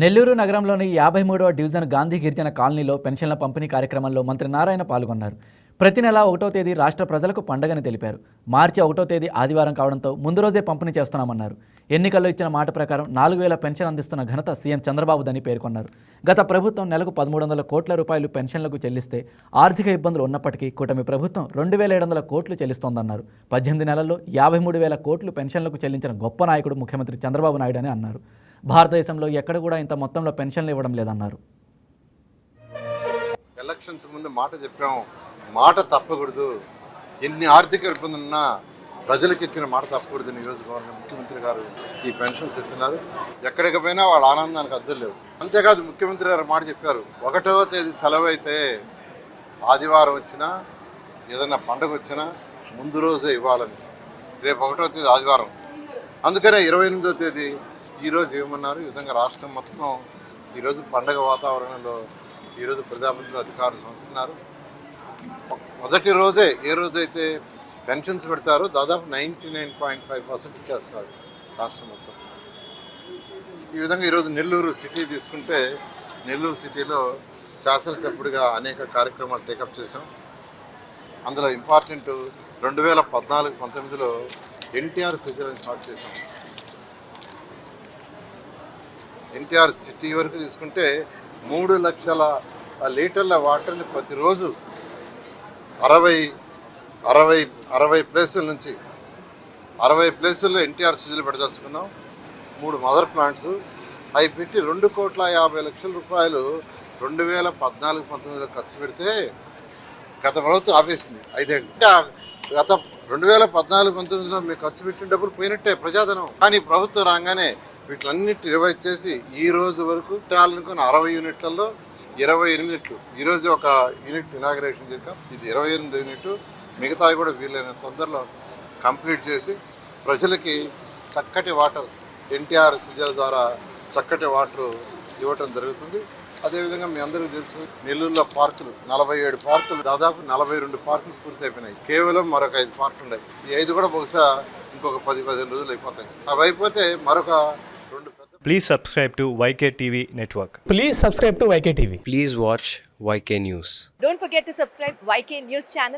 నెల్లూరు నగరంలోని 53వ డివిజన్ గాంధీ గిరిజన కాలనీలో పెన్షన్ల పంపిణీ కార్యక్రమంలో మంత్రి నారాయణ పాల్గొన్నారు. ప్రతి నెల 1వ తేదీ రాష్ట్ర ప్రజలకు పండగని తెలిపారు. మార్చి 1వ తేదీ ఆదివారం కావడంతో ముందు రోజే పంపిణీ చేస్తున్నామన్నారు. ఎన్నికల్లో ఇచ్చిన మాట ప్రకారం 4,000 పెన్షన్ అందిస్తున్న ఘనత సీఎం చంద్రబాబుదని పేర్కొన్నారు. గత ప్రభుత్వం నెలకు 1,300 కోట్ల రూపాయలు పెన్షన్లకు చెల్లిస్తే ఆర్థిక ఇబ్బందులు ఉన్నప్పటికీ కూటమి ప్రభుత్వం 2,700 కోట్లు చెల్లిస్తోందన్నారు. 18 నెలల్లో 53,000 కోట్లు పెన్షన్లకు చెల్లించిన గొప్ప నాయకుడు ముఖ్యమంత్రి చంద్రబాబు నాయుడు అని అన్నారు. భారతదేశంలో ఎక్కడ కూడా ఇంత మొత్తంలో పెన్షన్లు ఇవ్వడం లేదన్నారు. ఎలక్షన్స్ ముందు మాట చెప్పాము, మాట తప్పకూడదు. ఎన్ని ఆర్థిక ఇబ్బందులున్నా ప్రజలకు ఇచ్చిన మాట తప్పకూడదు. ఈరోజు గవర్నమెంట్ ముఖ్యమంత్రి గారు ఈ పెన్షన్స్ ఇస్తున్నారు. ఎక్కడికి పోయినా వాళ్ళ ఆనందానికి అద్దెలు లేవు. అంతేకాదు ముఖ్యమంత్రి గారు మాట చెప్పారు, 1వ తేదీ సెలవు అయితే ఆదివారం వచ్చినా ఏదైనా పండుగ వచ్చినా ముందు రోజే ఇవ్వాలని. రేపు 1వ తేదీ ఆదివారం, అందుకనే 28వ తేదీ ఈరోజు ఇవ్వమన్నారు. ఈ విధంగా రాష్ట్రం మొత్తం ఈరోజు పండగ వాతావరణంలో ఈరోజు ప్రజాప్రతినిధులు అధికారులు సంస్తున్నారు. మొదటి రోజే ఏ రోజైతే పెన్షన్స్ పెడతారో దాదాపు 99.5% ఇచ్చేస్తారు రాష్ట్రం మొత్తం. ఈ విధంగా ఈరోజు నెల్లూరు సిటీ తీసుకుంటే నెల్లూరు సిటీలో శాసనసభ్యుడిగా అనేక కార్యక్రమాలు టేకప్ చేశాం. అందులో ఇంపార్టెంట్ 2014-19లో ఎన్టీఆర్ సిటీని స్టార్ట్ చేశాం. ఎన్టీఆర్ సిటీ వరకు తీసుకుంటే 3 లక్షల లీటర్ల వాటర్ని ప్రతిరోజు 60 ప్లేసుల నుంచి 60 ప్లేసుల్లో ఎన్టీఆర్ సిటీలు పెడదలుచుకున్నాం. 3 మదర్ ప్లాంట్స్ అవి పెట్టి 2,50,00,000 రూపాయలు 2014-19లో ఖర్చు పెడితే గత ప్రభుత్వం ఆపేసింది 5 ఏళ్ళు. గత 2014-19లో మీకు ఖర్చు పెట్టిన డబ్బులు పోయినట్టే ప్రజాధనం. కానీ ప్రభుత్వం రాగానే వీటిలన్నిటి రివైజ్ చేసి ఈ రోజు వరకు అనుకున్న 60 యూనిట్లలో 28 యూనిట్లు. ఈరోజు ఒక యూనిట్ ఇనాగ్రేషన్ చేసాం. ఇది 28 యూనిట్. మిగతావి కూడా వీలైన తొందరలో కంప్లీట్ చేసి ప్రజలకి చక్కటి వాటర్ ఎన్టీఆర్ సిజల ద్వారా చక్కటి వాటర్ ఇవ్వటం జరుగుతుంది. అదేవిధంగా మీ అందరికీ తెలుసు, నెల్లూరులో పార్కులు 47 పార్కులు, దాదాపు 42 పార్కులు పూర్తయిపోయినాయి. కేవలం మరొక 5 పార్కులు ఉన్నాయి. ఈ 5 కూడా బహుశా ఇంకొక 10-15 రోజులు అయిపోతాయి. అవి అయిపోతే మరొక 2 పెద్ద. Please subscribe to YK TV Network. Please subscribe to YK TV. Please watch YK News. Don't forget to subscribe YK News channel.